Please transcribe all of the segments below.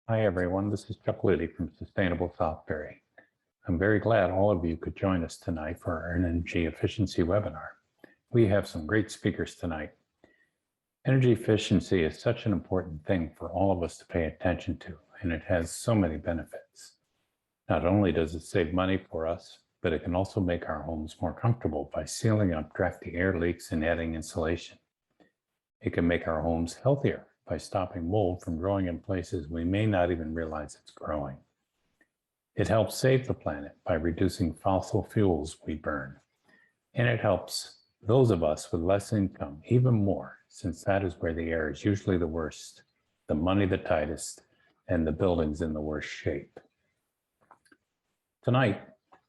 Hi, everyone. This is Chuck Liddy from Sustainable Southbury. I'm very glad all of you could join us tonight for our energy efficiency webinar. We have some great speakers tonight. Energy efficiency is such an important thing for all of us to pay attention to, and it has so many benefits. Not only does it save money for us, but it can also make our homes more comfortable by sealing up drafty air leaks and adding insulation. It can make our homes healthier by stopping mold from growing in places we may not even realize it's growing. It helps save the planet by reducing fossil fuels we burn. And it helps those of us with less income even more, since that is where the air is usually the worst, the money the tightest, and the buildings in the worst shape. Tonight,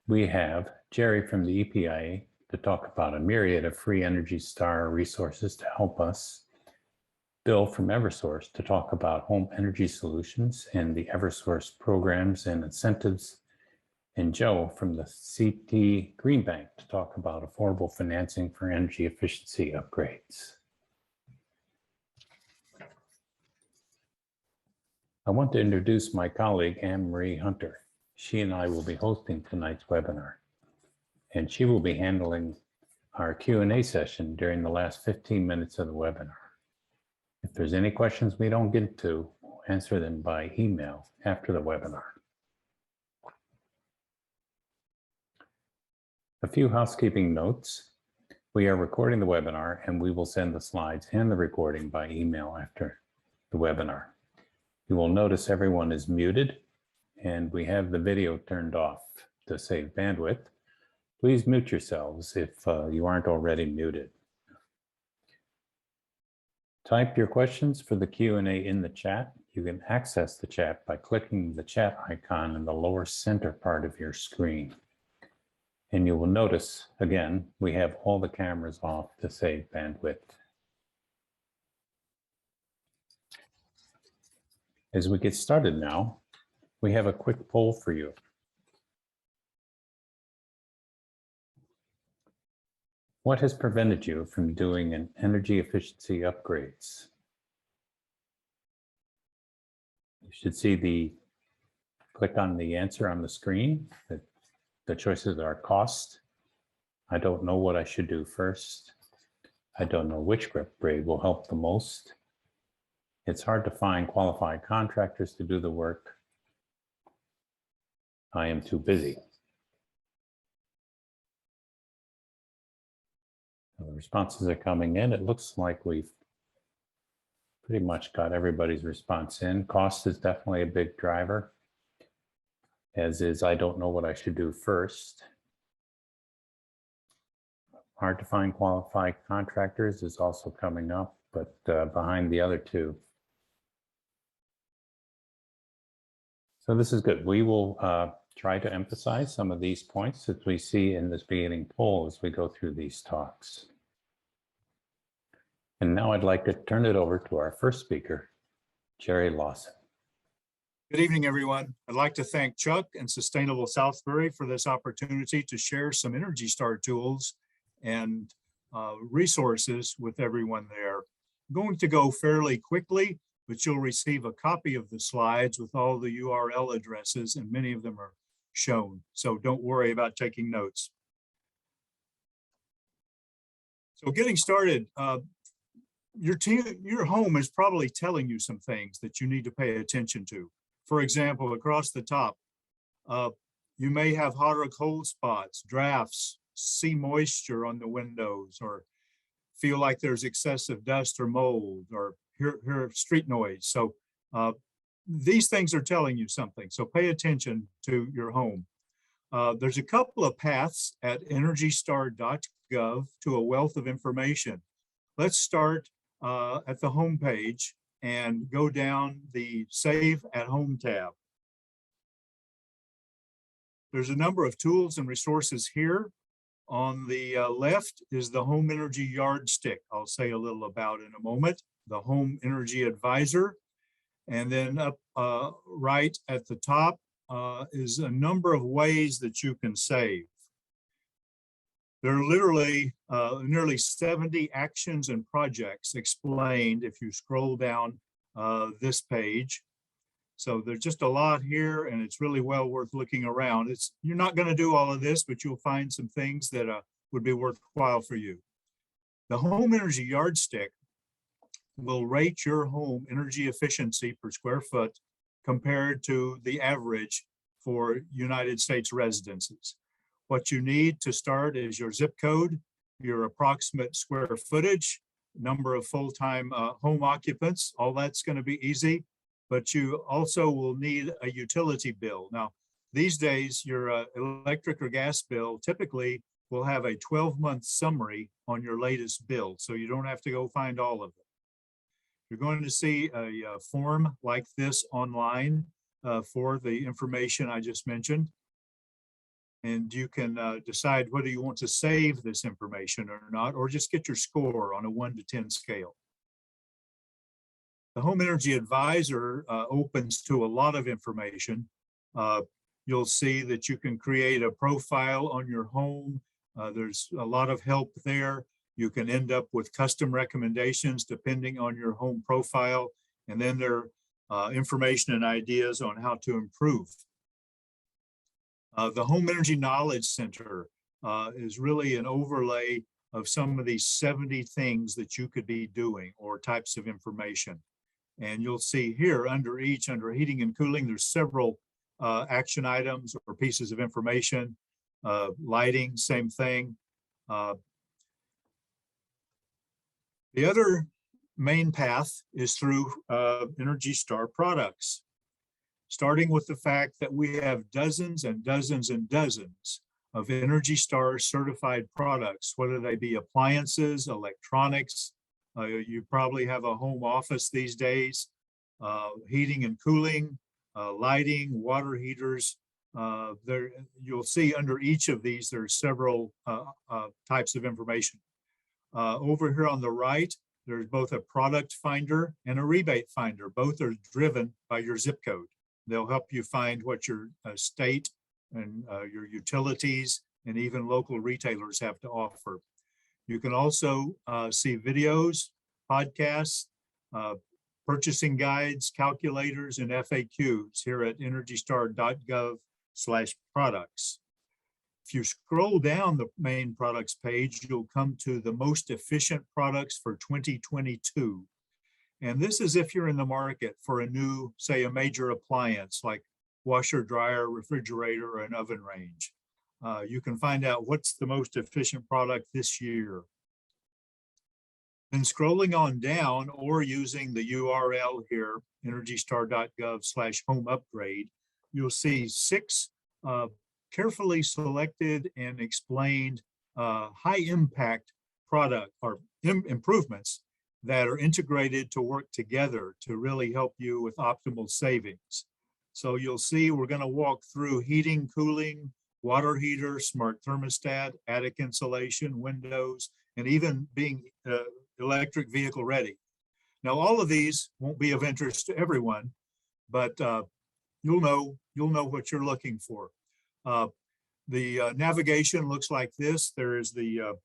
we have Jerry from the EPA to talk about a myriad of free Energy Star resources to help us, Bill from Eversource to talk about home energy solutions and the Eversource programs and incentives, and Joe from the CT Green Bank to talk about affordable financing for energy efficiency upgrades. I want to introduce my colleague, Anne-Marie Hunter. She and I will be hosting tonight's webinar, and she will be handling our Q&A session during the last 15 minutes of the webinar. If there's any questions we don't get to, we'll answer them by email after the webinar. A few housekeeping notes. We are recording the webinar and we will send the slides and the recording by email after the webinar. You will notice everyone is muted and we have the video turned off to save bandwidth. Please mute yourselves if you aren't already muted. Type your questions for the Q&A in the chat. You can access the chat by clicking the chat icon in the lower center part of your screen. And you will notice, again, we have all the cameras off to save bandwidth. As we get started now, we have a quick poll for you. What has prevented you from doing an energy efficiency upgrades? You should see click on the answer on the screen. The choices are cost. I don't know what I should do first. I don't know which upgrade will help the most. It's hard to find qualified contractors to do the work. I am too busy. The responses are coming in. It looks like we've pretty much got everybody's response in. Cost is definitely a big driver, as is I don't know what I should do first. Hard to find qualified contractors is also coming up, but behind the other two. So this is good. We will try to emphasize some of these points that we see in this beginning poll as we go through these talks. And now I'd like to turn it over to our first speaker, Jerry Lawson. Good evening, everyone. I'd like to thank Chuck and Sustainable Southbury for this opportunity to share some Energy Star tools and resources with everyone there. I'm going to go fairly quickly, but you'll receive a copy of the slides with all the URL addresses, and many of them are shown. So don't worry about taking notes. So getting started, your home is probably telling you some things that you need to pay attention to. For example, across the top, you may have hot or cold spots, drafts, see moisture on the windows, or feel like there's excessive dust or mold, or hear street noise. So these things are telling you something. So pay attention to your home. There's a couple of paths at EnergyStar.gov to a wealth of information. Let's start at the home page and go down the Save at Home tab. There's a number of tools and resources here. On the left is the Home Energy Yardstick. I'll say a little about in a moment. The Home Energy Advisor. And then up right at the top is a number of ways that you can save. There are literally nearly 70 actions and projects explained if you scroll down this page. So there's just a lot here, and it's really well worth looking around. You're not going to do all of this, but you'll find some things that would be worthwhile for you. The home energy yardstick will rate your home energy efficiency per square foot compared to the average for United States residences. What you need to start is your zip code, your approximate square footage, number of full-time home occupants. All that's going to be easy, but you also will need a utility bill. Now, these days, your electric or gas bill typically will have a 12-month summary on your latest bill, so you don't have to go find all of them. You're going to see a form like this online for the information I just mentioned. And you can decide whether you want to save this information or not, or just get your score on a 1 to 10 scale. The Home Energy Advisor opens to a lot of information. You'll see that you can create a profile on your home. There's a lot of help there. You can end up with custom recommendations depending on your home profile. And then there are information and ideas on how to improve. The Home Energy Knowledge Center is really an overlay of some of these 70 things that you could be doing or types of information. And you'll see here under heating and cooling, there's several action items or pieces of information. Lighting, same thing. The other main path is through Energy Star products, starting with the fact that we have dozens and dozens and dozens of Energy Star certified products, whether they be appliances, electronics. You probably have a home office these days, heating and cooling, lighting, water heaters. You'll see under each of these, there's several types of information. Over here on the right, there's both a product finder and a rebate finder. Both are driven by your zip code. They'll help you find what your state and your utilities and even local retailers have to offer. You can also see videos, podcasts, purchasing guides, calculators, and FAQs here at energystar.gov/products. If you scroll down the main products page, you'll come to the most efficient products for 2022. And this is if you're in the market for a new, say, a major appliance like washer, dryer, refrigerator, or an oven range. You can find out what's the most efficient product this year. Then scrolling on down or using the URL here, energystar.gov/home upgrade, you'll see 6 carefully selected and explained high impact product or improvements that are integrated to work together to really help you with optimal savings. So you'll see we're going to walk through heating, cooling, water heater, smart thermostat, attic insulation, windows, and even being electric vehicle ready. Now, all of these won't be of interest to everyone, but you'll know what you're looking for. The navigation looks like this. There is the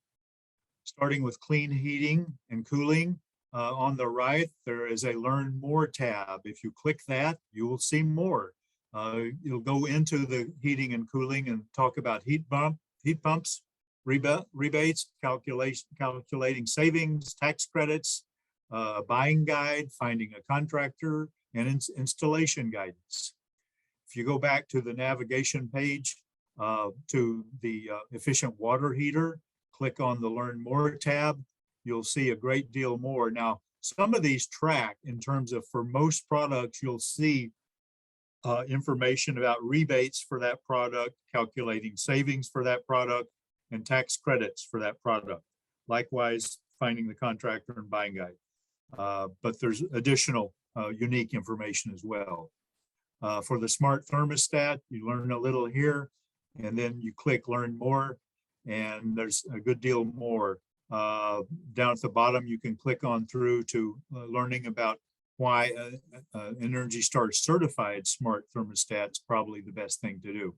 starting with clean heating and cooling. On the right, there is a Learn More tab. If you click that, you will see more. You'll go into the heating and cooling and talk about heat pumps, rebates, calculating savings, tax credits, a buying guide, finding a contractor, and installation guidance. If you go back to the navigation page to the efficient water heater, click on the Learn More tab, you'll see a great deal more. Now, some of these track in terms of, for most products, you'll see information about rebates for that product, calculating savings for that product, and tax credits for that product. Likewise, finding the contractor and buying guide. But there's additional unique information as well. For the smart thermostat, you learn a little here, and then you click Learn More, and there's a good deal more. Down at the bottom, you can click on through to learning about why Energy Star certified smart thermostat is probably the best thing to do.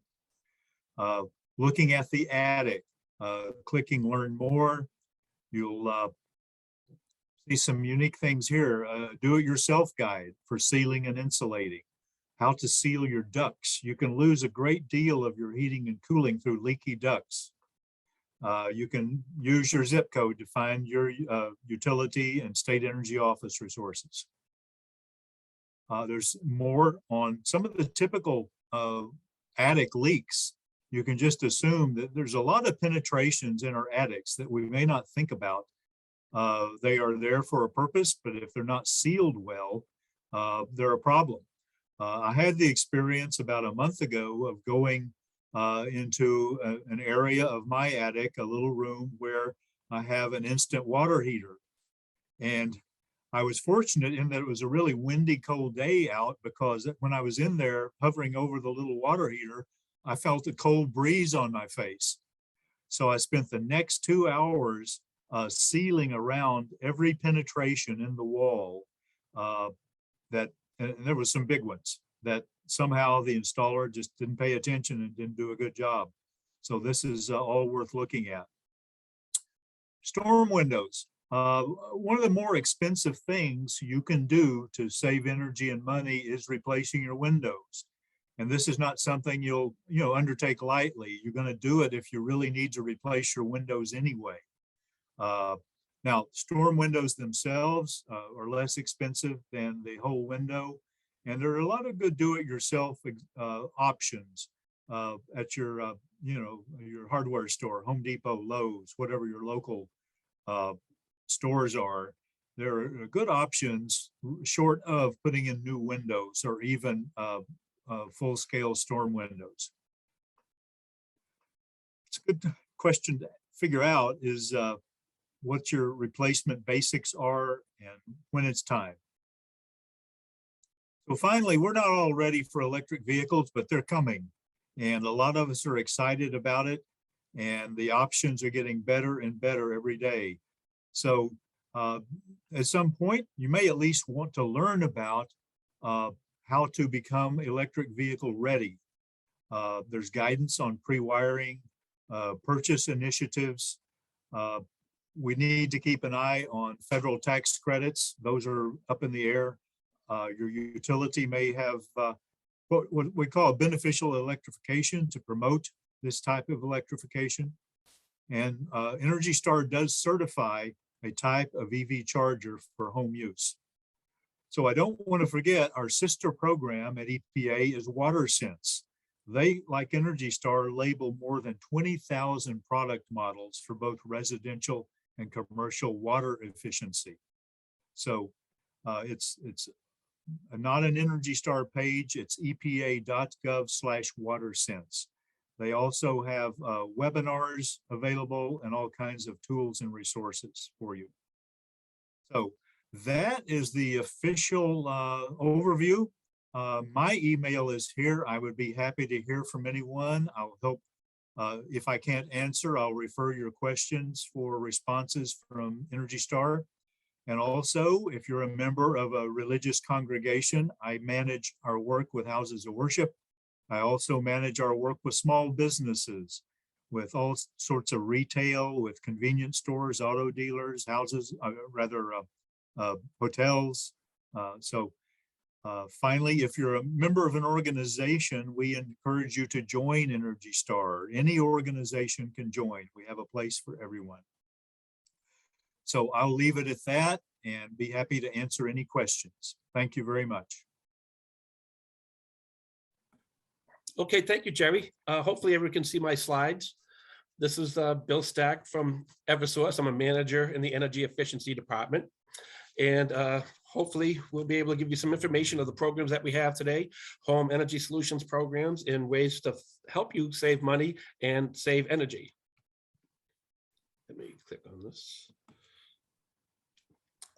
Looking at the attic, clicking Learn More, you'll see some unique things here. Do-it-yourself guide for sealing and insulating. how to seal your ducts. You can lose a great deal of your heating and cooling through leaky ducts. You can use your zip code to find your utility and state energy office resources. There's more on some of the typical attic leaks. You can just assume that there's a lot of penetrations in our attics that we may not think about. They are there for a purpose, but if they're not sealed well, they're a problem. I had the experience about a month ago of going into an area of my attic, a little room where I have an instant water heater. And I was fortunate in that it was a really windy, cold day out, because when I was in there hovering over the little water heater, I felt a cold breeze on my face. So I spent the next 2 hours sealing around every penetration in the wall and there was some big ones that somehow the installer just didn't pay attention and didn't do a good job. So this is all worth looking at. Storm windows. One of the more expensive things you can do to save energy and money is replacing your windows. And this is not something you'll undertake lightly. You're going to do it if you really need to replace your windows anyway. Now, storm windows themselves are less expensive than the whole window. And there are a lot of good do-it-yourself options at your, your hardware store, Home Depot, Lowe's, whatever your local stores are. There are good options short of putting in new windows or even full-scale storm windows. It's a good question to figure out is what your replacement basics are and when it's time. So finally, we're not all ready for electric vehicles, but they're coming. And a lot of us are excited about it. And the options are getting better and better every day. So at some point, you may at least want to learn about how to become electric vehicle ready. There's guidance on pre-wiring, purchase initiatives. We need to keep an eye on federal tax credits. Those are up in the air. Your utility may have what we call beneficial electrification to promote this type of electrification. And Energy Star does certify a type of EV charger for home use. So I don't want to forget our sister program at EPA is WaterSense. They, like Energy Star, label more than 20,000 product models for both residential and commercial water efficiency. So it's not an Energy Star page, it's epa.gov/WaterSense. They also have webinars available and all kinds of tools and resources for you. So that is the official overview. My email is here. I would be happy to hear from anyone. I'll help. If I can't answer, I'll refer your questions for responses from Energy Star. And also, if you're a member of a religious congregation, I manage our work with houses of worship. I also manage our work with small businesses, with all sorts of retail, with convenience stores, auto dealers, houses, hotels. Finally, if you're a member of an organization, we encourage you to join Energy Star. Any organization can join. We have a place for everyone. So I'll leave it at that and be happy to answer any questions. Thank you very much. Okay, thank you, Jerry. Hopefully everyone can see my slides. This is Bill Stack from Eversource. I'm a manager in the energy efficiency department. And hopefully we'll be able to give you some information of the programs that we have today, home energy solutions programs, and ways to help you save money and save energy. Let me click on this.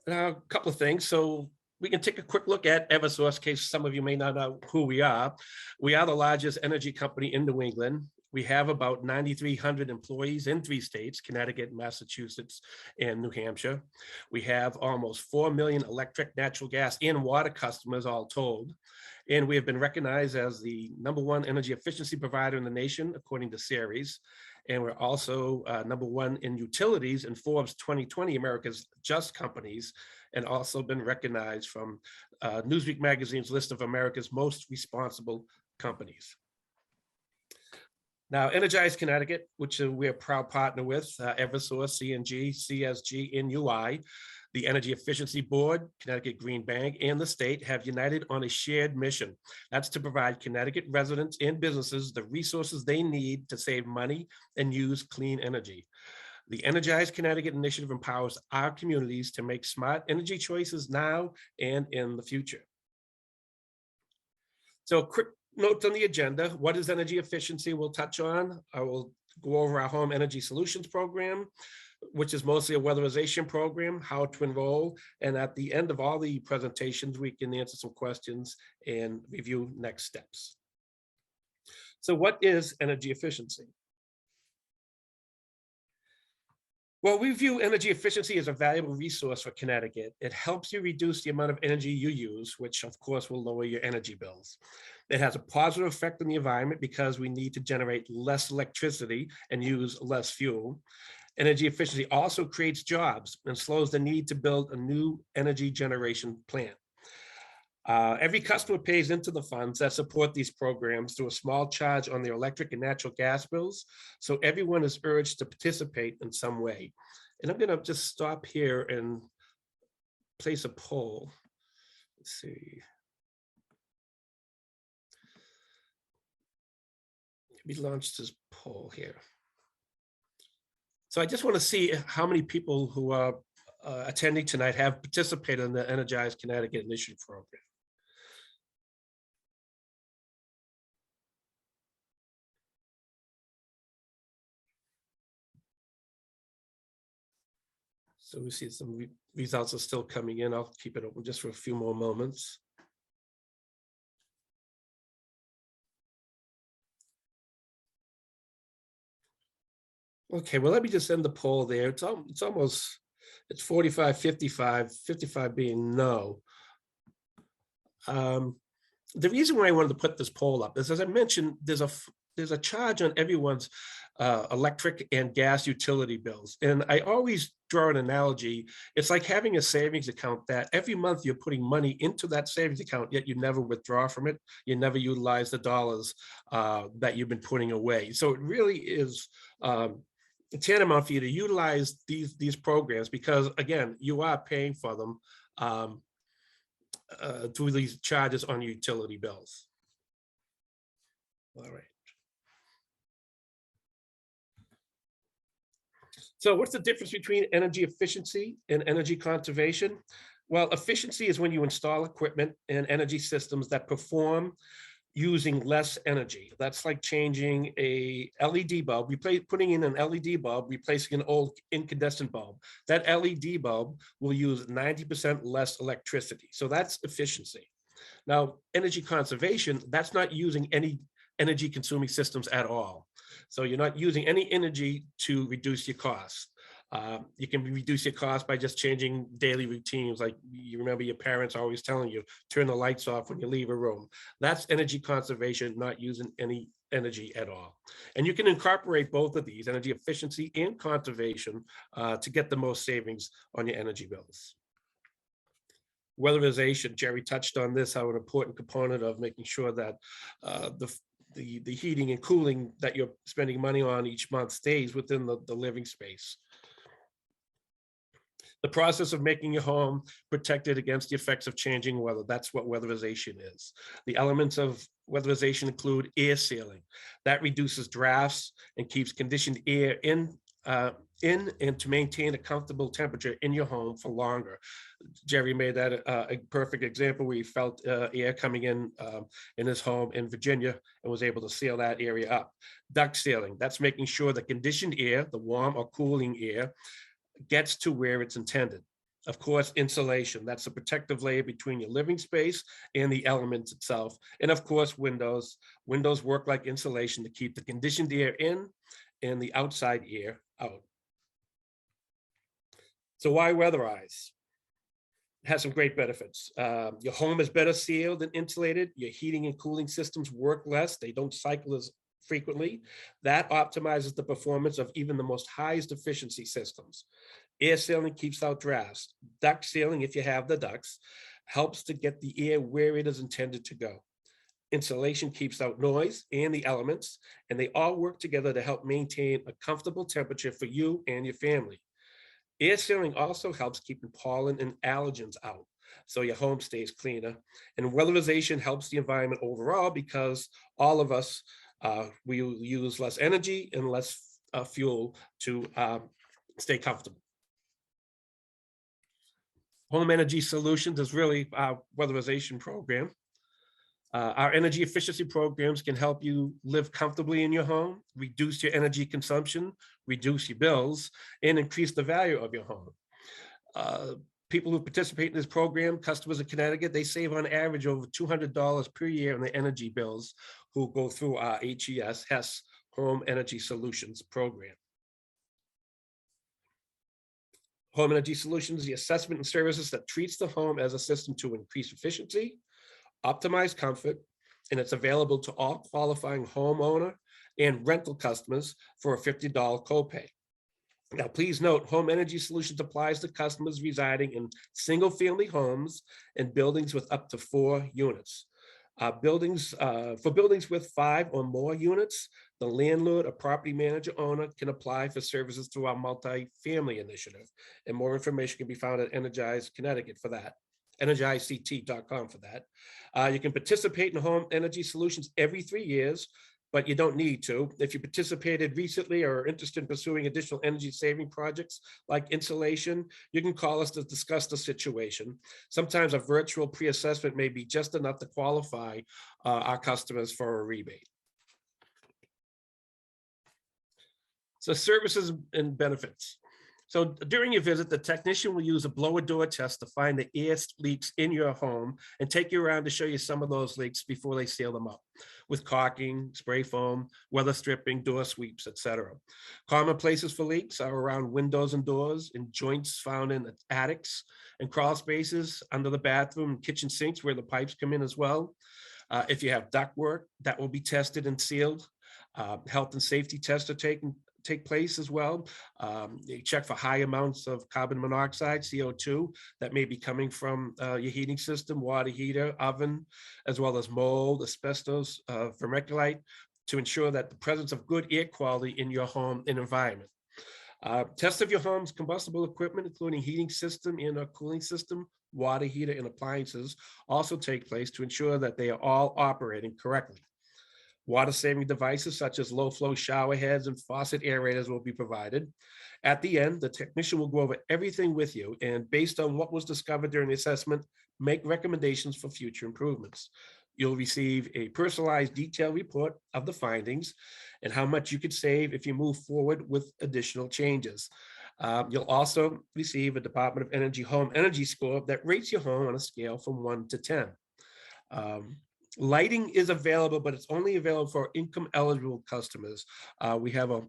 A couple of things. So we can take a quick look at Eversource, in case some of you may not know who we are. We are the largest energy company in New England. We have about 9,300 employees in 3 states, Connecticut, Massachusetts, and New Hampshire. We have almost 4 million electric, natural gas, and water customers all told. And we have been recognized as the #1 energy efficiency provider in the nation, according to Ceres. And we're also #1 in utilities in Forbes 2020 America's Just Companies, and also been recognized from Newsweek magazine's list of America's most responsible companies. Now, Energize Connecticut, which we're a proud partner with, Eversource, CNG, CSG, and UI, the Energy Efficiency Board, Connecticut Green Bank, and the state have united on a shared mission. That's to provide Connecticut residents and businesses the resources they need to save money and use clean energy. The Energize Connecticut initiative empowers our communities to make smart energy choices now and in the future. So a quick note on the agenda: what is energy efficiency? We'll touch on. I will go over our home energy solutions program, which is mostly a weatherization program, how to enroll. And at the end of all the presentations, we can answer some questions and review next steps. So what is energy efficiency? Well, we view energy efficiency as a valuable resource for Connecticut. It helps you reduce the amount of energy you use, which of course will lower your energy bills. It has a positive effect on the environment because we need to generate less electricity and use less fuel. Energy efficiency also creates jobs and slows the need to build a new energy generation plant. Every customer pays into the funds that support these programs through a small charge on their electric and natural gas bills. So everyone is urged to participate in some way. And I'm going to just stop here and place a poll. Let's see. We launched this poll here. So I just want to see how many people who are attending tonight have participated in the Energize Connecticut Initiative program. So we see some results are still coming in. I'll keep it open just for a few more moments. Okay, well, let me just end the poll there. It's almost, it's 45, 55, 55 being no. The reason why I wanted to put this poll up is, as I mentioned, there's a charge on everyone's electric and gas utility bills. And I always draw an analogy. It's like having a savings account that every month you're putting money into that savings account, yet you never withdraw from it. You never utilize the dollars that you've been putting away. So it really is tantamount for you to utilize these programs because, again, you are paying for them through these charges on your utility bills. All right. So what's the difference between energy efficiency and energy conservation? Well, efficiency is when you install equipment and energy systems that perform using less energy. That's like changing a LED bulb, putting in an LED bulb, replacing an old incandescent bulb. That LED bulb will use 90% less electricity. So that's efficiency. Now, energy conservation, that's not using any energy consuming systems at all. So you're not using any energy to reduce your costs. You can reduce your costs by just changing daily routines. Like you remember your parents always telling you, turn the lights off when you leave a room. That's energy conservation, not using any energy at all. And you can incorporate both of these, energy efficiency and conservation, to get the most savings on your energy bills. Weatherization, Jerry touched on this, how an important component of making sure that the heating and cooling that you're spending money on each month stays within the living space. The process of making your home protected against the effects of changing weather. That's what weatherization is. The elements of weatherization include air sealing. That reduces drafts and keeps conditioned air in and to maintain a comfortable temperature in your home for longer. Jerry made that a perfect example where he felt air coming in his home in Virginia and was able to seal that area up. Duct sealing, that's making sure the conditioned air, the warm or cooling air, gets to where it's intended. Of course, insulation, that's a protective layer between your living space and the elements itself. And of course, windows. Windows work like insulation to keep the conditioned air in and the outside air out. So why weatherize? It has some great benefits. Your home is better sealed and insulated. Your heating and cooling systems work less. They don't cycle as frequently, that optimizes the performance of even the most highest efficiency systems. Air sealing keeps out drafts. Duct sealing, if you have the ducts, helps to get the air where it is intended to go. Insulation keeps out noise and the elements, and they all work together to help maintain a comfortable temperature for you and your family. Air sealing also helps keeping pollen and allergens out, so your home stays cleaner. And weatherization helps the environment overall because all of us, we use less energy and less fuel to stay comfortable. Home Energy Solutions is really our weatherization program. Our energy efficiency programs can help you live comfortably in your home, reduce your energy consumption, reduce your bills, and increase the value of your home. People who participate in this program, customers in Connecticut, they save on average over $200 per year on their energy bills who go through our HES Home Energy Solutions program. Home Energy Solutions, the assessment and services that treats the home as a system to increase efficiency, optimize comfort, and it's available to all qualifying homeowner and rental customers for a $50 copay. Now, please note, Home Energy Solutions applies to customers residing in single-family homes and buildings with up to 4 units. For buildings with 5 or more units, the landlord or property manager owner can apply for services through our multi-family initiative. And more information can be found at Energize Connecticut for that, energizect.com for that. You can participate in Home Energy Solutions every 3 years, but you don't need to. If you participated recently or are interested in pursuing additional energy saving projects like insulation, you can call us to discuss the situation. Sometimes a virtual pre-assessment may be just enough to qualify our customers for a rebate. So services and benefits. So during your visit, the technician will use a blower door test to find the air leaks in your home and take you around to show you some of those leaks before they seal them up with caulking, spray foam, weather stripping, door sweeps, etc. Common places for leaks are around windows and doors, in joints found in attics and crawl spaces, under the bathroom and kitchen sinks where the pipes come in as well. If you have ductwork, that will be tested and sealed. Health and safety tests are take place as well. You check for high amounts of carbon monoxide, CO2, that may be coming from your heating system, water heater, oven, as well as mold, asbestos, vermiculite, to ensure that the presence of good air quality in your home and environment. Test of your home's combustible equipment, including heating system and a cooling system, water heater, and appliances also take place to ensure that they are all operating correctly. Water-saving devices such as low-flow shower heads and faucet aerators will be provided. At the end, the technician will go over everything with you and, based on what was discovered during the assessment, make recommendations for future improvements. You'll receive a personalized detailed report of the findings and how much you could save if you move forward with additional changes. You'll also receive a Department of Energy Home Energy Score that rates your home on a scale from 1 to 10. Lighting is available, but it's only available for income eligible customers. We have a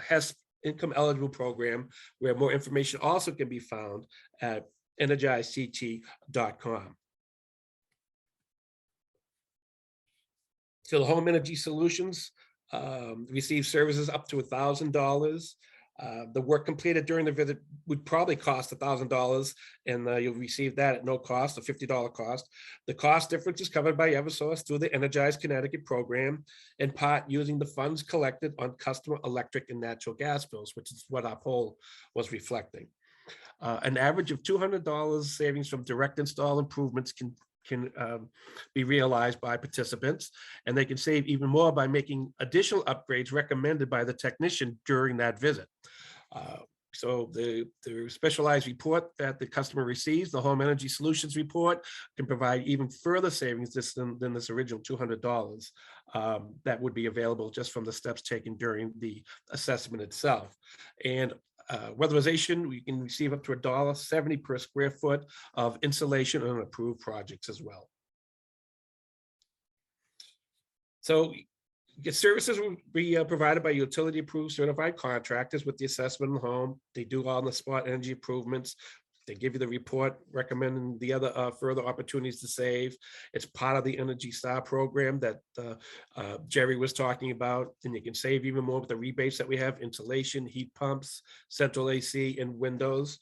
HES income eligible program where more information also can be found at energizect.com. So the Home Energy Solutions receive services up to $1,000. The work completed during the visit would probably cost $1,000, and you'll receive that at no cost, a $50 cost. The cost difference is covered by Eversource through the Energize Connecticut program, in part using the funds collected on customer electric and natural gas bills, which is what our poll was reflecting. An average of $200 savings from direct install improvements can be realized by participants, and they can save even more by making additional upgrades recommended by the technician during that visit. So the specialized report that the customer receives, the Home Energy Solutions report, can provide even further savings than this original $200 that would be available just from the steps taken during the assessment itself. And weatherization, we can receive up to $1.70 per square foot of insulation on approved projects as well. So services will be provided by utility approved certified contractors with the assessment of the home. They do all the spot energy improvements, They give you the report recommending the other further opportunities to save. It's part of the Energy Star program that Jerry was talking about, and you can save even more with the rebates that we have: insulation, heat pumps, central AC, and windows.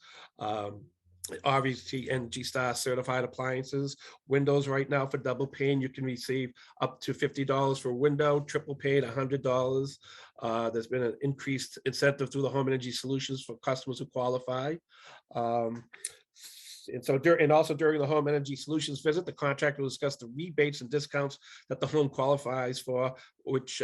Obviously, Energy Star certified appliances. Windows right now for double pane, you can receive up to $50 for a window, triple pane $100. There's been an increased incentive through the Home Energy Solutions for customers who qualify. And also during the Home Energy Solutions visit, the contractor will discuss the rebates and discounts that the home qualifies for, which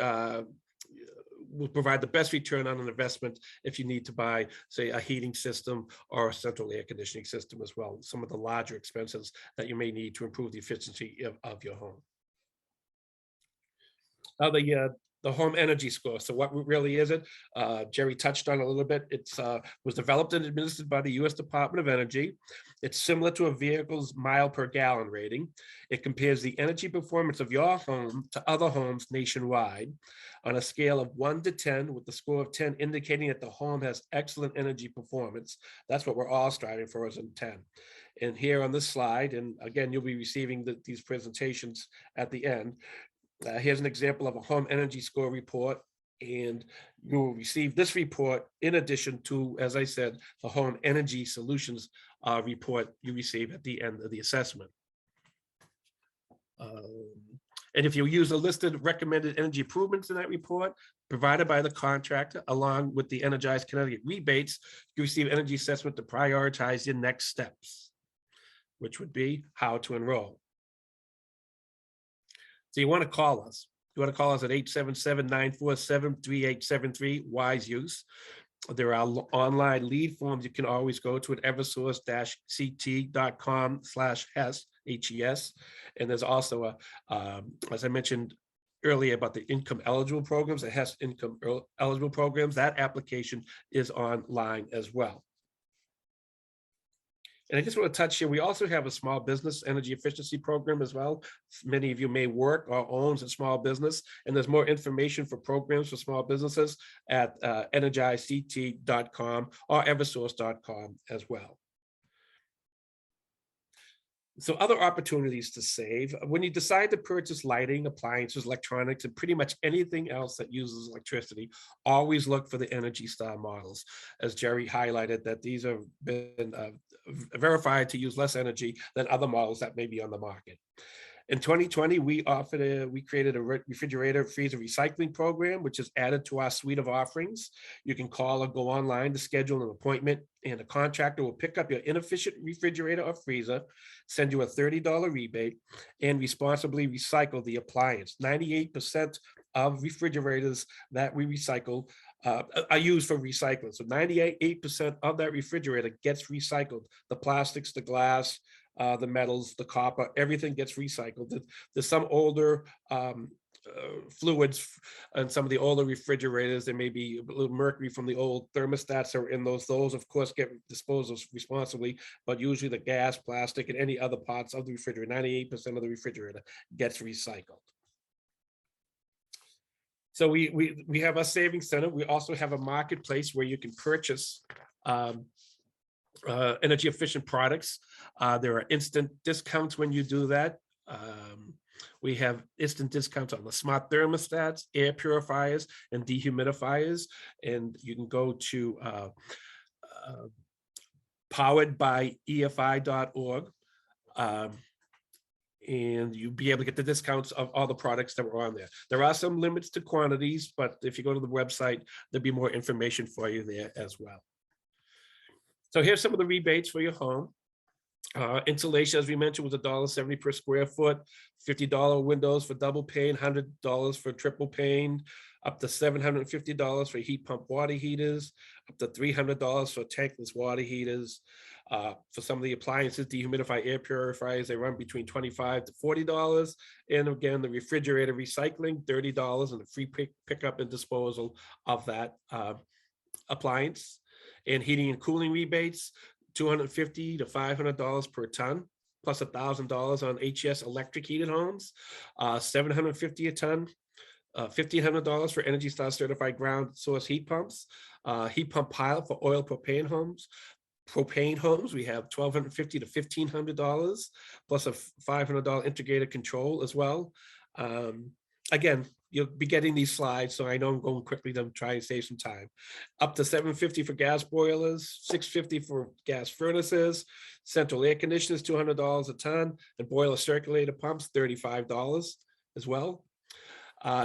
will provide the best return on an investment if you need to buy, say, a heating system or a central air conditioning system as well. Some of the larger expenses that you may need to improve the efficiency of your home. The home energy score. So what really is it? Jerry touched on a little bit. It's was developed and administered by the U.S. Department of Energy. It's similar to a vehicle's mile per gallon rating. It compares the energy performance of your home to other homes nationwide on a scale of 1 to 10, with the score of 10 indicating that the home has excellent energy performance. That's what we're all striving for, is in 10. And here on this slide, and again, you'll be receiving these presentations at the end. Here's an example of a home energy score report, and you will receive this report in addition to, as I said, the home energy solutions report you receive at the end of the assessment. And if you use the listed recommended energy improvements in that report provided by the contractor, along with the Energize Connecticut rebates, you receive energy assessment to prioritize your next steps, which would be how to enroll. So you want to call us. You want to call us at 877-947-3873, WISE use. There are online lead forms you can always go to at eversource-ct.com/HES, HES. And there's also as I mentioned earlier about the income eligible programs, the HES income eligible programs, that application is online as well. And I just want to touch here, we also have a small business energy efficiency program as well. Many of you may work or owns a small business, and there's more information for programs for small businesses at energizect.com or eversource.com as well. So other opportunities to save: when you decide to purchase lighting, appliances, electronics, and pretty much anything else that uses electricity, always look for the Energy Star models. As Jerry highlighted, that these have been verified to use less energy than other models that may be on the market. In 2020, we created a refrigerator freezer recycling program, which is added to our suite of offerings. You can call or go online to schedule an appointment, and a contractor will pick up your inefficient refrigerator or freezer, send you a $30 rebate, and responsibly recycle the appliance. 98% of refrigerators that we recycle are used for recycling. So 98% of that refrigerator gets recycled. The plastics, the glass, the metals, the copper, everything gets recycled. There's some older fluids and some of the older refrigerators. There may be a little mercury from the old thermostats are in those. Those, of course, get disposed of responsibly, but usually the gas, plastic, and any other parts of the refrigerator, 98% of the refrigerator gets recycled. So we have a savings center. We also have a marketplace where you can purchase energy efficient products. There are instant discounts when you do that. We have instant discounts on the smart thermostats, air purifiers, and dehumidifiers. And you can go to poweredbyefi.org. And you'll be able to get the discounts of all the products that were on there. There are some limits to quantities, but if you go to the website, there'll be more information for you there as well. So here's some of the rebates for your home. Insulation, as we mentioned, was $1.70 per square foot, $50 windows for double pane, $100 for triple pane, up to $750 for heat pump water heaters, up to $300 for tankless water heaters. For some of the appliances, dehumidifier air purifiers, they run between $25 to $40. And again, the refrigerator recycling, $30, and a free pickup and disposal of that appliance. And heating and cooling rebates, $250 to $500 per ton, plus $1,000 on HES electric heated homes, $750 a ton, $1,500 for Energy Star certified ground source heat pumps, heat pump pilot for oil propane homes, propane homes, we have $1,250 to $1,500 plus a $500 integrated control as well. Again, you'll be getting these slides, so I know I'm going quickly to try and save some time. Up to $750 for gas boilers, $650 for gas furnaces, central air conditioners, $200 a ton, and boiler circulator pumps, $35 as well.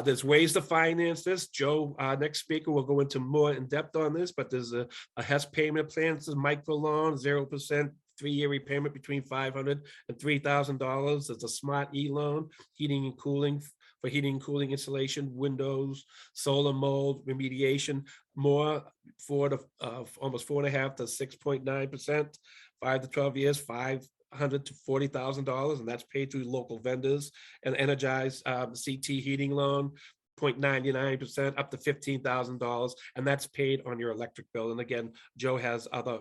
There's ways to finance this. Joe, next speaker, will go into more in depth on this, but there's a HES payment plan. This is micro loan, 0%, 3-year repayment between $500 and $3,000. There's a Smarty Loan, heating and cooling, for heating and cooling installation, windows, solar mold remediation, more almost 4.5 to 6.9%, 5 to 12 years, $500 to $40,000, and that's paid through local vendors. And Energize CT heating loan, 0.99% up to $15,000, and that's paid on your electric bill. And again, Joe has other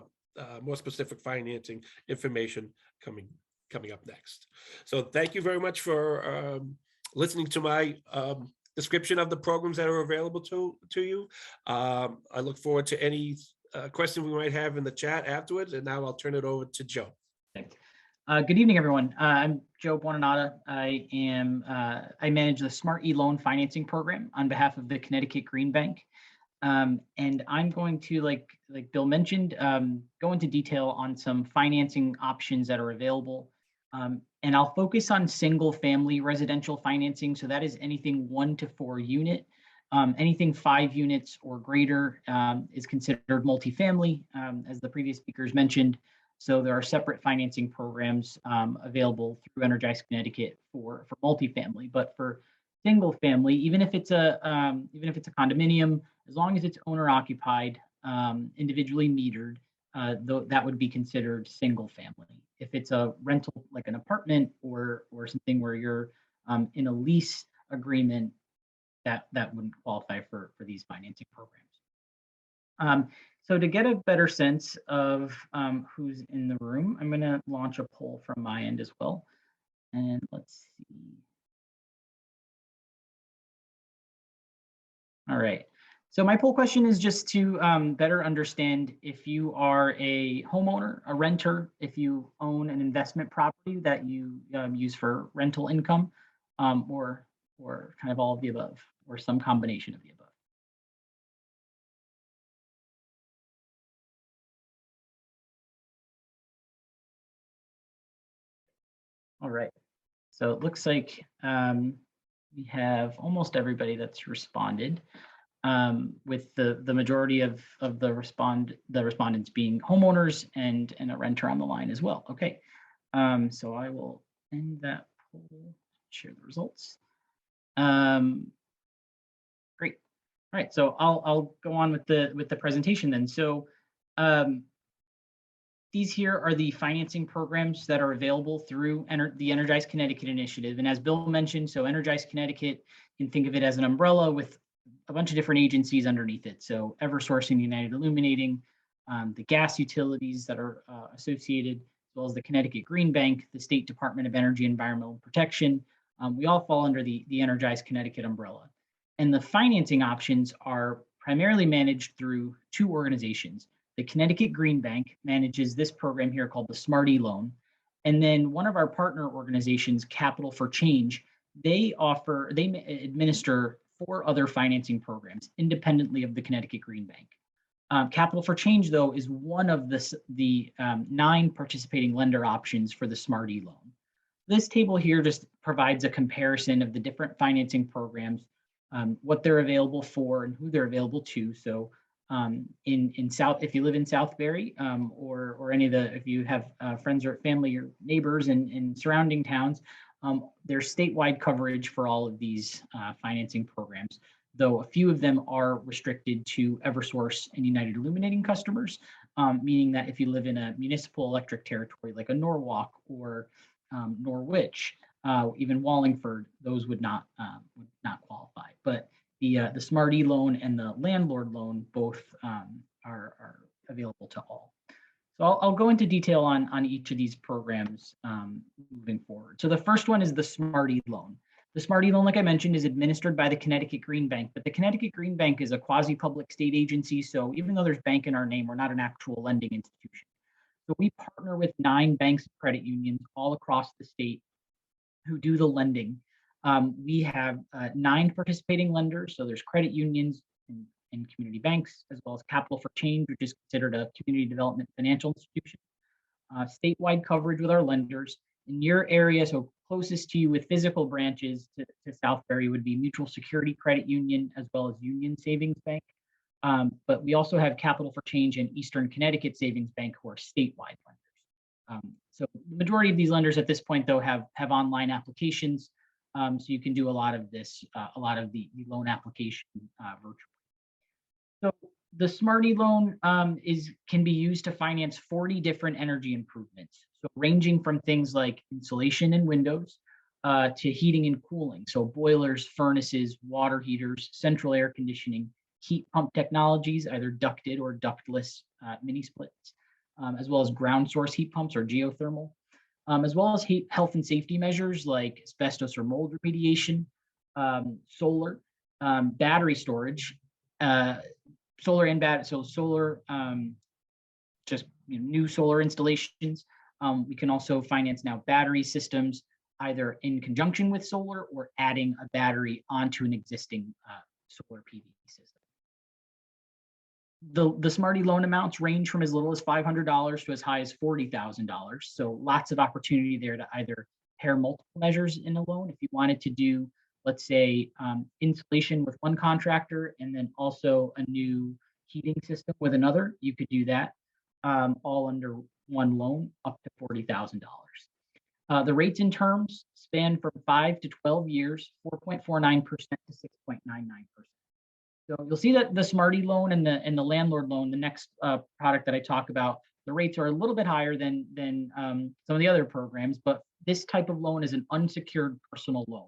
more specific financing information coming up next. So thank you very much for listening to my description of the programs that are available to you. I look forward to any questions we might have in the chat afterwards, and now I'll turn it over to Joe. Good evening, everyone. I'm Joe Buonanotte. I manage the Smarty Loan financing program on behalf of the Connecticut Green Bank. And I'm going to, like Bill mentioned, go into detail on some financing options that are available. And I'll focus on single family residential financing. So that is anything 1 to 4 unit. Anything 5 units or greater is considered multifamily, as the previous speakers mentioned. So there are separate financing programs available through Energize Connecticut for multifamily. But for single family, even if it's a condominium, as long as it's owner occupied, individually metered, that would be considered single family. If it's a rental, like an apartment or something where you're in a lease agreement, that wouldn't qualify for these financing programs. So to get a better sense of who's in the room, I'm going to launch a poll from my end as well. And let's see. All right. So my poll question is just to better understand if you are a homeowner, a renter, if you own an investment property that you use for rental income, or kind of all of the above, or some combination of the above. All right. So it looks like we have almost everybody that's responded. With the majority of the respondents being homeowners and a renter on the line as well. Okay, so I will end that poll, share the results. Great. All right, so I'll go on with the presentation then. So these here are the financing programs that are available through the Energize Connecticut initiative. And as Bill mentioned, so Energize Connecticut, you can think of it as an umbrella with a bunch of different agencies underneath it. So Eversource and United Illuminating, the gas utilities that are associated, as well as the Connecticut Green Bank, the State Department of Energy and Environmental Protection. We all fall under the Energize Connecticut umbrella. And the financing options are primarily managed through 2 organizations. The Connecticut Green Bank manages this program here called the Smarty Loan. And then one of our partner organizations, Capital for Change, they administer 4 other financing programs independently of the Connecticut Green Bank. Capital for Change, though, is one of the 9 participating lender options for the Smarty Loan. This table here just provides a comparison of the different financing programs, what they're available for and who they're available to. So if you live in Southbury, or any of if you have friends or family or neighbors in surrounding towns, there's statewide coverage for all of these financing programs, though a few of them are restricted to Eversource and United Illuminating customers, meaning that if you live in a municipal electric territory like a Norwalk or Norwich, even Wallingford, those would not qualify. But the Smarty Loan and the Landlord Loan both are available to all. So I'll go into detail on each of these programs moving forward. So the first one is the Smarty Loan. The Smarty Loan, like I mentioned, is administered by the Connecticut Green Bank, but the Connecticut Green Bank is a quasi-public state agency. So even though there's bank in our name, we're not an actual lending institution. So we partner with 9 banks and credit unions all across the state who do the lending. We have 9 participating lenders. So there's credit unions and community banks, as well as Capital for Change, which is considered a community development financial institution. Statewide coverage with our lenders. In your area, so closest to you with physical branches to Southbury would be Mutual Security Credit Union, as well as Union Savings Bank. But we also have Capital for Change and Eastern Connecticut Savings Bank, who are statewide lenders. So the majority of these lenders at this point, though, have online applications. So you can do a lot of this, a lot of the loan application virtually. So the Smarty Loan can be used to finance 40 different energy improvements. So ranging from things like insulation and windows to heating and cooling. So boilers, furnaces, water heaters, central air conditioning, heat pump technologies, either ducted or ductless mini splits, as well as ground source heat pumps or geothermal, as well as health and safety measures like asbestos or mold remediation, solar, battery storage, solar and battery. So solar, just new solar installations. We can also finance now battery systems, either in conjunction with solar or adding a battery onto an existing solar PV system. The Smarty loan amounts range from as little as $500 to as high as $40,000. So lots of opportunity there to either pair multiple measures in a loan. If you wanted to do, let's say, insulation with one contractor and then also a new heating system with another, you could do that all under one loan up to $40,000. The rates and terms span from 5 to 12 years, 4.49% to 6.99%. So you'll see that the Smarty loan and the Landlord loan, the next product that I talk about, the rates are a little bit higher than some of the other programs, but this type of loan is an unsecured personal loan.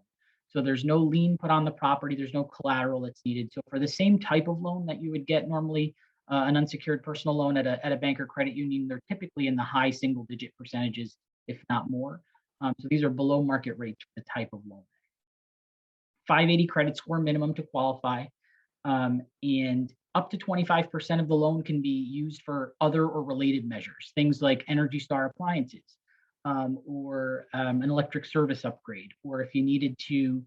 So there's no lien put on the property, there's no collateral that's needed. So for the same type of loan that you would get normally, an unsecured personal loan at a bank or credit union, they're typically in the high single-digit percentages, if not more. So these are below market rates for the type of loan. 580 credit score minimum to qualify. And up to 25% of the loan can be used for other or related measures, things like Energy Star appliances, or an electric service upgrade, or if you needed to,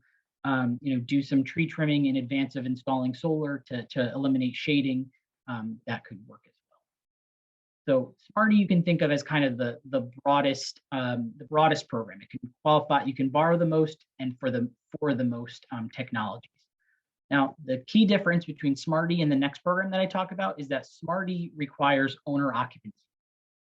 do some tree trimming in advance of installing solar to eliminate shading, that could work as well. So Smarty you can think of as kind of the broadest program. It can qualify, you can borrow the most and for the most technologies. Now, the key difference between Smarty and the next program that I talk about is that Smarty requires owner occupancy.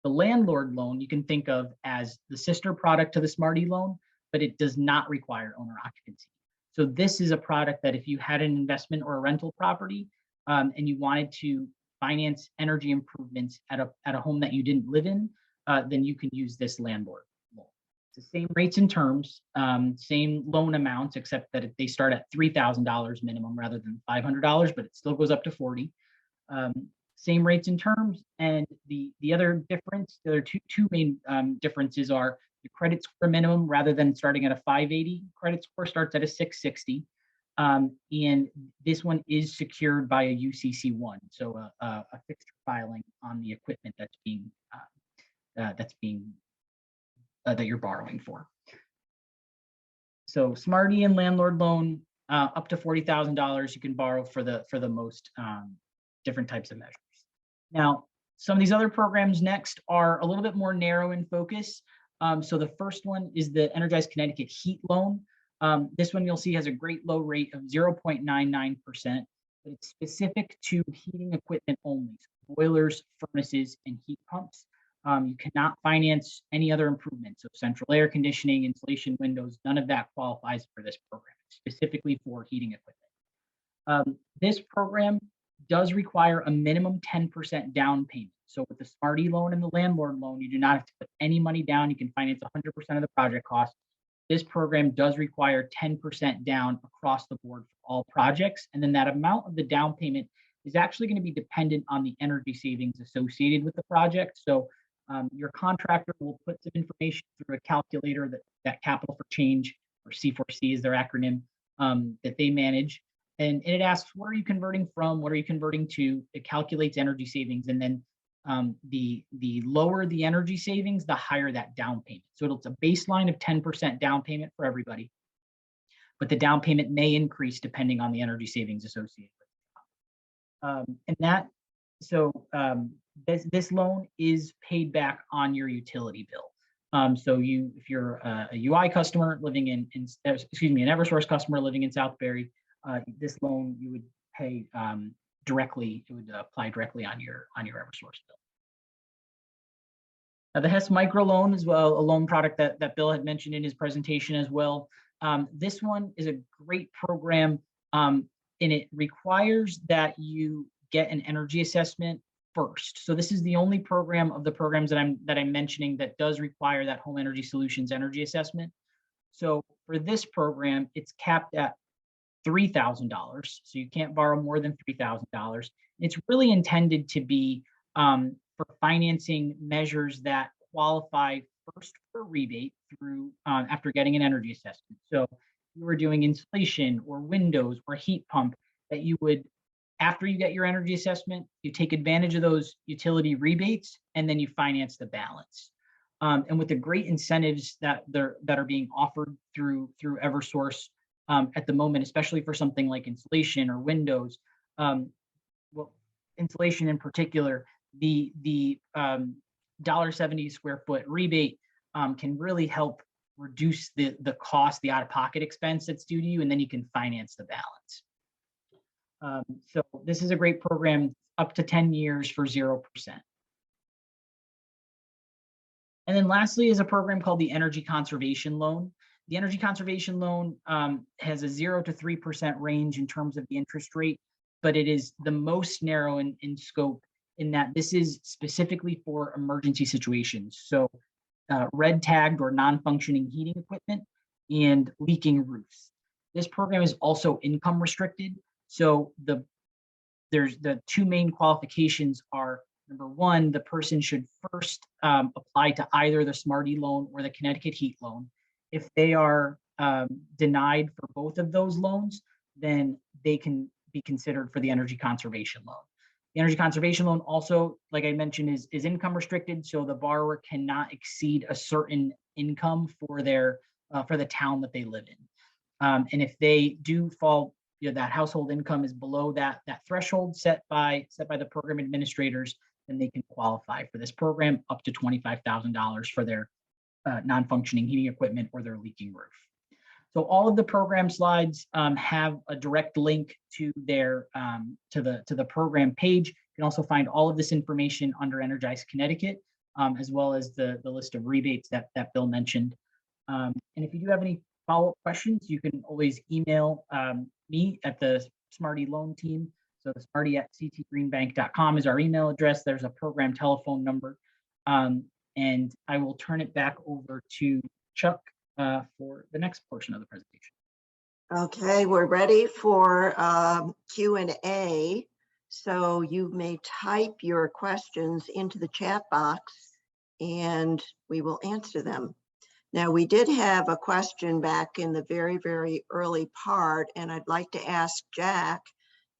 The Landlord loan you can think of as the sister product to the Smarty loan, but it does not require owner occupancy. So this is a product that if you had an investment or a rental property and you wanted to finance energy improvements at a home that you didn't live in, then you can use this Landlord loan. It's the same rates and terms, same loan amounts, except that they start at $3,000 minimum rather than $500, but it still goes up to 40. Same rates and terms. And the other difference, there are two main differences are the credit score minimum rather than starting at a 580 credit score starts at a 660. And this one is secured by a UCC1, so a fixture filing on the equipment that you're borrowing for. So Smarty and Landlord loan up to $40,000 you can borrow for the most different types of measures. Now, some of these other programs next are a little bit more narrow in focus. So the first one is the Energize Connecticut Heat Loan. This one you'll see has a great low rate of 0.99%, but it's specific to heating equipment only, so boilers, furnaces, and heat pumps. You cannot finance any other improvements, so central air conditioning, insulation, windows, none of that qualifies for this program, specifically for heating equipment. This program does require a minimum 10% down payment. So with the Smarty loan and the Landlord loan, you do not have to put any money down. You can finance 100% of the project cost. This program does require 10% down across the board for all projects. And then that amount of the down payment is actually going to be dependent on the energy savings associated with the project. So your contractor will put some information through a calculator that Capital for Change, or C4C is their acronym, that they manage. And it asks, what are you converting from? What are you converting to? It calculates energy savings. And then the lower the energy savings, the higher that down payment. So it's a baseline of 10% down payment for everybody, but the down payment may increase depending on the energy savings associated with it. This loan is paid back on your utility bill. So if you're a UI customer living an Eversource customer living in Southbury, this loan you would pay directly. It would apply directly on your Eversource bill. Now, the HES micro loan is a loan product that Bill had mentioned in his presentation as well. This one is a great program, and it requires that you get an energy assessment first. So this is the only program of the programs that I'm mentioning that does require that Home Energy Solutions energy assessment. So for this program, it's capped at $3,000. So you can't borrow more than $3,000. It's really intended to be for financing measures that qualify first for rebate through after getting an energy assessment. So if you were doing insulation or windows or heat pump, that you would, after you get your energy assessment, you take advantage of those utility rebates and then you finance the balance. And with the great incentives that are being offered through Eversource at the moment, especially for something like insulation or windows, well, insulation in particular, the $1.70 square foot rebate can really help reduce the cost, the out-of-pocket expense that's due to you, and then you can finance the balance. So this is a great program, up to 10 years for 0%. And then lastly is a program called the Energy Conservation Loan. The Energy Conservation Loan has a 0 to 3% range in terms of the interest rate, but it is the most narrow in scope in that this is specifically for emergency situations. So red tagged or non-functioning heating equipment and leaking roofs. This program is also income restricted. So there's the two main qualifications are, number one, the person should first apply to either the Smarty Loan or the Connecticut Heat Loan. If they are denied for both of those loans, then they can be considered for the Energy Conservation Loan. The Energy Conservation Loan also, like I mentioned, is income restricted, so the borrower cannot exceed a certain income for the town that they live in. And if they do fall, that household income is below that threshold set by the program administrators, then they can qualify for this program up to $25,000 for their non-functioning heating equipment or their leaking roof. So all of the program slides have a direct link to their to the program page. You can also find all of this information under Energize Connecticut, as well as the list of rebates that Bill mentioned. And if you do have any follow-up questions, you can always email me at the Smarty Loan team. So the smarty@ctgreenbank.com is our email address. There's a program telephone number. And I will turn it back over to Chuck for the next portion of the presentation. Okay, we're ready for Q&A. So you may type your questions into the chat box and we will answer them. Now, we did have a question back in the very, very early part, and I'd like to ask Jack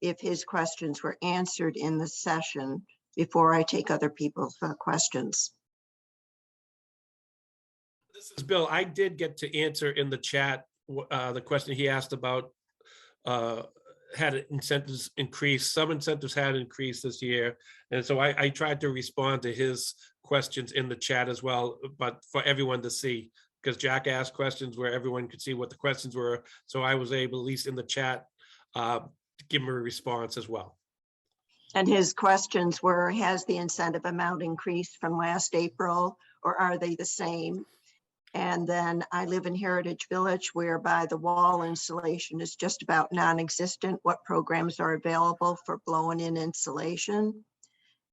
if his questions were answered in the session before I take other people's questions. This is Bill. I did get to answer in the chat the question he asked about had incentives increased. Some incentives had increased this year. And so I tried to respond to his questions in the chat as well, but for everyone to see, because Jack asked questions where everyone could see what the questions were. So I was able, at least in the chat, to give him a response as well. And his questions were, has the incentive amount increased from last April, or are they the same? And then I live in Heritage Village, whereby the wall insulation is just about non-existent. What programs are available for blowing in insulation?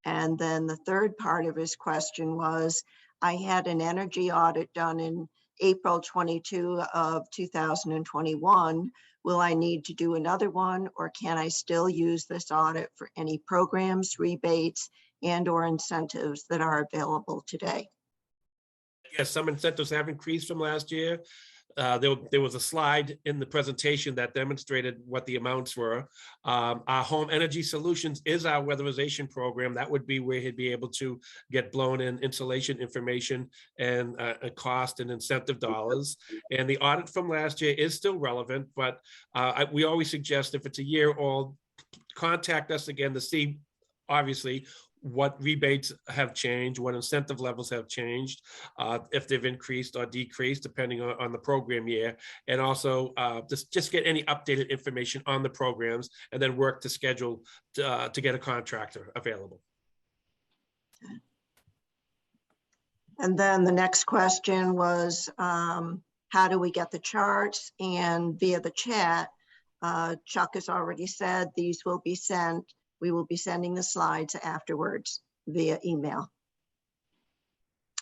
And then the third part of his question was, I had an energy audit done in April 22 of 2021. Will I need to do another one, or can I still use this audit for any programs, rebates, and or incentives that are available today? Yes, some incentives have increased from last year. There was a slide in the presentation that demonstrated what the amounts were. Our home energy solutions is our weatherization program. That would be where he'd be able to get blown in insulation information and a cost and incentive dollars. And the audit from last year is still relevant, but we always suggest if it's a year old, contact us again to see, obviously, what rebates have changed, what incentive levels have changed, if they've increased or decreased, depending on the program year. And also just get any updated information on the programs and then work to schedule to get a contractor available. And then the next question was, how do we get the charts? And via the chat, Chuck has already said these will be sent. We will be sending the slides afterwards via email.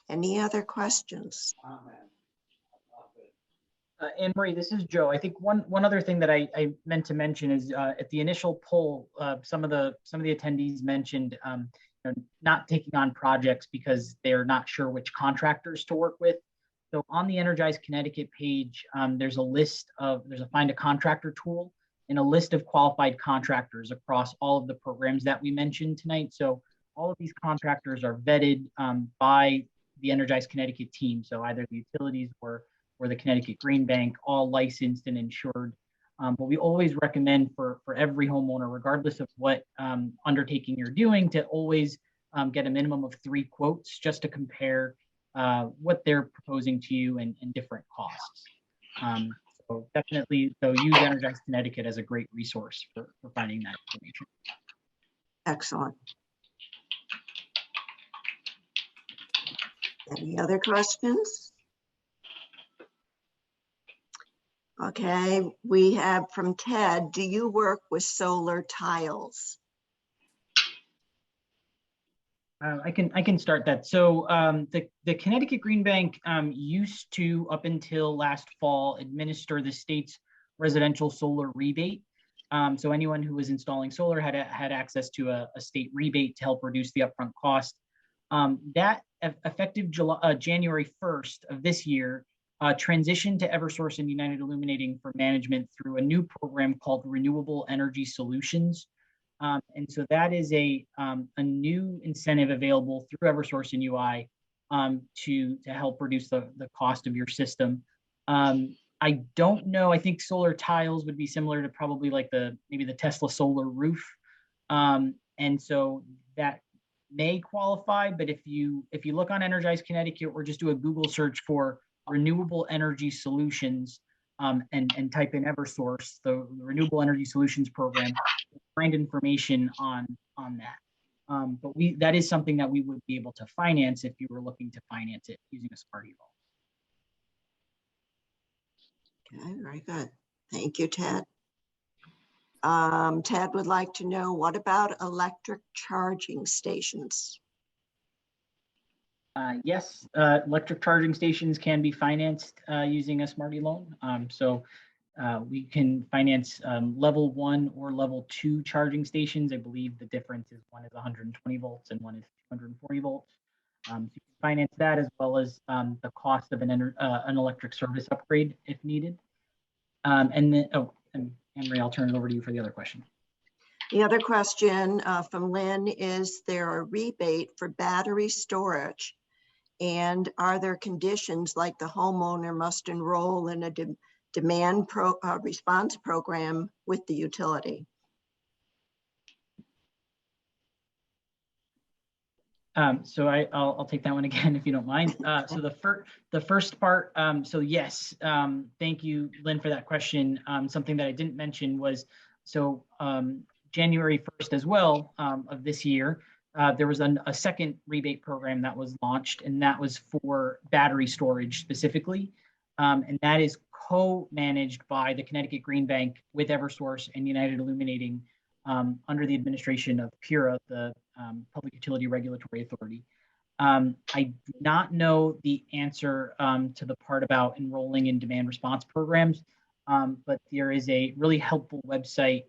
Any other questions? Anne Marie, this is Joe. I think one other thing that I meant to mention is at the initial poll, some of the attendees mentioned not taking on projects because they're not sure which contractors to work with. So on the Energize Connecticut page, there's a find a contractor tool and a list of qualified contractors across all of the programs that we mentioned tonight. So all of these contractors are vetted by the Energize Connecticut team. So either the utilities or the Connecticut Green Bank, all licensed and insured. But we always recommend for every homeowner, regardless of what undertaking you're doing, to always get a minimum of 3 quotes just to compare what they're proposing to you and different costs. So definitely, use Energize Connecticut as a great resource for finding that information. Excellent. Any other questions? Okay, we have from Ted, do you work with solar tiles? I can start that. So the Connecticut Green Bank used to, up until last fall, administer the state's residential solar rebate. So anyone who was installing solar had access to a state rebate to help reduce the upfront cost. That effective January 1st of this year transitioned to Eversource and United Illuminating for management through a new program called Renewable Energy Solutions. And so that is a new incentive available through Eversource and UI to help reduce the cost of your system. I don't know, I think solar tiles would be similar to probably like maybe the Tesla solar roof. And so that may qualify, but if you look on Energize Connecticut or just do a Google search for Renewable Energy Solutions and type in Eversource, the Renewable Energy Solutions program, find information on that. But that is something that we would be able to finance if you were looking to finance it using a Smarty Loan. Okay, very good. Thank you, Ted. Ted would like to know, what about electric charging stations? Yes, electric charging stations can be financed using a Smarty Loan. So we can finance level 1 or level 2 charging stations. I believe the difference is one is 120 volts and one is 240 volts. So you can finance that as well as the cost of an electric service upgrade if needed. And then, Anne-Marie, I'll turn it over to you for the other question. The other question from Lynn is, there a rebate for battery storage? And are there conditions like the homeowner must enroll in a demand response program with the utility? So I'll take that one again if you don't mind. So the first part, so yes, thank you, Lynn, for that question. Something that I didn't mention was, so January 1st as well of this year, there was a second rebate program that was launched, and that was for battery storage specifically. And that is co-managed by the Connecticut Green Bank with Eversource and United Illuminating under the administration of PURA, the Public Utility Regulatory Authority. I do not know the answer to the part about enrolling in demand response programs, but there is a really helpful website.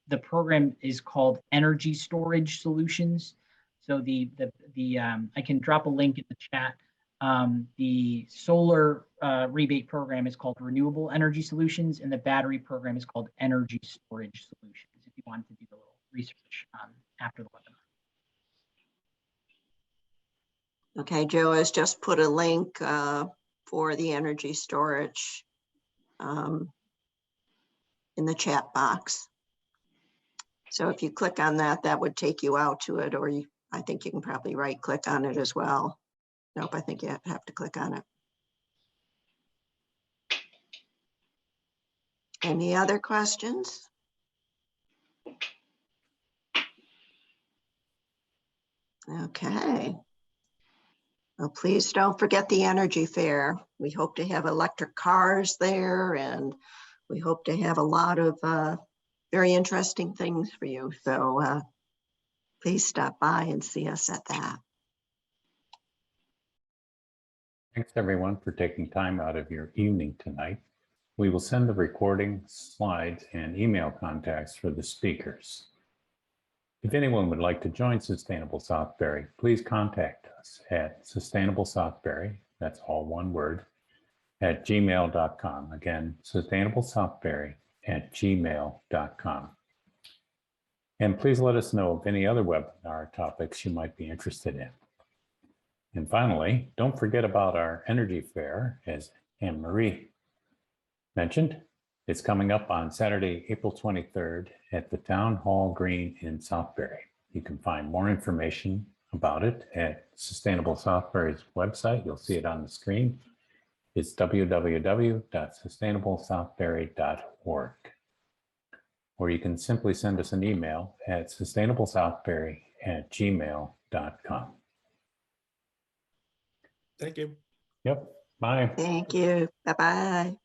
The program is called Energy Storage Solutions. So I can drop a link in the chat. The solar rebate program is called Renewable Energy Solutions, and the battery program is called Energy Storage Solutions, if you wanted to do a little research after the webinar. Okay, Joe has just put a link for the energy storage in the chat box. So if you click on that, that would take you out to it, or I think you can probably right click on it as well. Nope, I think you have to click on it. Any other questions? Okay. Well, please don't forget the energy fair. We hope to have electric cars there, and we hope to have a lot of very interesting things for you. So please stop by and see us at that. Thanks everyone for taking time out of your evening tonight. We will send the recording, slides, and email contacts for the speakers. If anyone would like to join Sustainable Southbury, please contact us at sustainablesouthbury, that's all one word, at gmail.com. Again, sustainablesouthbury@gmail.com. And please let us know of any other webinar topics you might be interested in. And finally, don't forget about our energy fair, as Anne-Marie mentioned. It's coming up on Saturday, April 23rd at the Town Hall Green in Southbury. You can find more information about it at Sustainable Southbury's website. You'll see it on the screen. It's www.sustainablesouthbury.org. Or you can simply send us an email at sustainablesouthbury@gmail.com. Thank you. Yep. Bye. Thank you. Bye-bye.